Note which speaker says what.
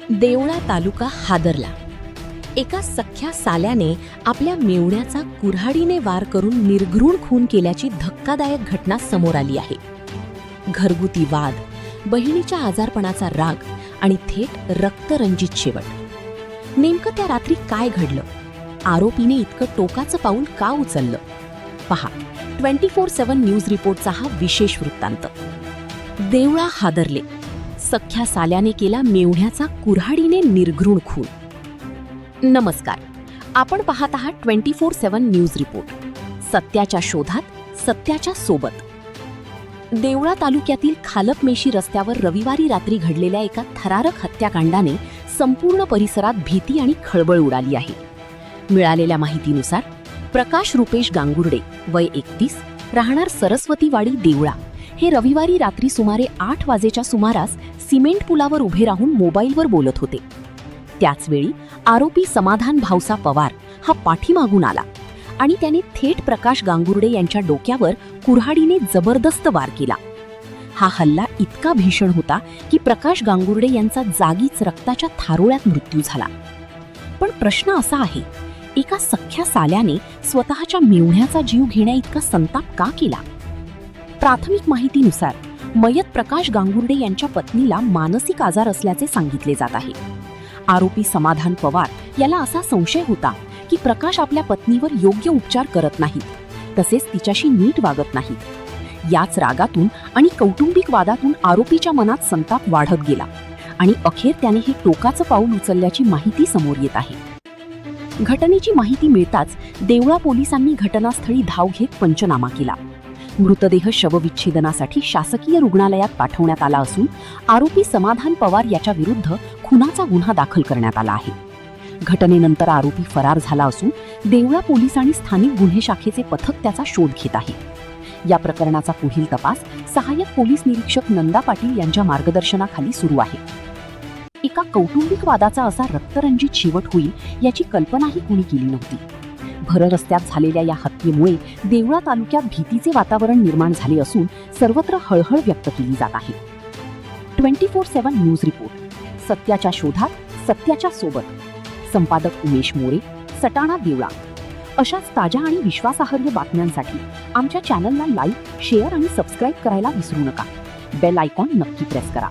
Speaker 1: देवळा तालुका हादरला. एका सख्ख्या साल्याने आपल्या मेवण्याचा कुऱ्हाडीने वार करून निर्घृण खून केल्याची धक्कादायक घटना समोर आली आहे. घरगुती वाद, बहिणीच्या आजारपणाचा राग आणि थेट रक्तरंजित शेवट. नेमकं त्या रात्री काय घडलं? आरोपीने इतकं टोकाचं पाऊल का उचललं? पहा 24/7 न्यूज रिपोर्टचा हा विशेष वृत्तांत. देवळा हादरले. सख्ख्या साल्याने केला मेवण्याचा कुऱ्हाडीने निर्घृण खून. नमस्कार, आपण पाहत आहात 24/7 न्यूज रिपोर्ट. सत्याच्या शोधात, सत्याच्या सोबत. देवळा तालुक्यातील खालपमेशी रस्त्यावर रविवारी रात्री घडलेल्या एका थरारक हत्याकांडाने संपूर्ण परिसरात भीती आणि खळबळ उडाली आहे. मिळालेल्या माहितीनुसार प्रकाश रुपेश गांगुर्डे, वय 31, राहणार सरस्वतीवाडी देवळा, हे रविवारी रात्री सुमारे 8 वाजेच्या सुमारास सिमेंट पुलावर उभे राहून मोबाईलवर बोलत होते. त्याचवेळी आरोपी समाधान भाऊसा पवार हा पाठीमागून आला आणि त्याने थेट प्रकाश गांगुर्डे यांच्या डोक्यावर कुऱ्हाडीने जबरदस्त वार केला. हा हल्ला इतका भीषण होता की प्रकाश गांगुर्डे यांचा जागीच रक्ताच्या थारोळ्यात मृत्यू झाला. पण प्रश्न असा आहे, एका सख्ख्या साल्याने स्वतःच्या मेवण्याचा जीव घेण्या इतका संताप का केला? प्राथमिक माहितीनुसार मयत प्रकाश गांगुर्डे यांच्या पत्नीला मानसिक आजार असल्याचे सांगितले जात आहे. आरोपी समाधान पवार याला असा संशय होता की प्रकाश आपल्या पत्नीवर योग्य उपचार करत नाहीत, तसेच तिच्याशी नीट वागत नाहीत. याच रागातून आणि कौटुंबिक वादातून आरोपीच्या मनात संताप वाढत गेला आणि अखेर त्याने हे टोकाचं पाऊल उचलल्याची माहिती समोर येत आहे. घटनेची माहिती मिळताच देवळा पोलिसांनी घटनास्थळी धाव घेत पंचनामा केला. मृतदेह शवविच्छेदनासाठी शासकीय रुग्णालयात पाठवण्यात आला असून आरोपी समाधान पवार याच्या विरुद्ध खुनाचा गुन्हा दाखल करण्यात आला आहे. घटनेनंतर आरोपी फरार झाला असून देवळा पोलीस आणि स्थानिक गुन्हे शाखेचे पथक त्याचा शोध घेत आहे. या प्रकरणाचा पुढील तपास सहाय्यक पोलीस निरीक्षक नंदा पाटील यांच्या मार्गदर्शनाखाली सुरू आहे. एका कौटुंबिक वादाचा असा रक्तरंजित शेवट होईल याची कल्पनाही कुणी केली नव्हती. भर रस्त्यात झालेल्या या हत्येमुळे देवळा तालुक्यात भीतीचे वातावरण निर्माण झाले असून सर्वत्र हळहळ व्यक्त केली जात आहे. 24/7 न्यूज रिपोर्ट, सत्याच्या शोधात, सत्याच्या सोबत. संपादक उमेश मोरे, सटाणा, देवळा. अशाच ताज्या आणि विश्वासार्ह बातम्यांसाठी आमच्या चॅनलला लाईक, शेअर आणि सबस्क्राईब करायला विसरू नका. बेल आयकॉन नक्की प्रेस करा.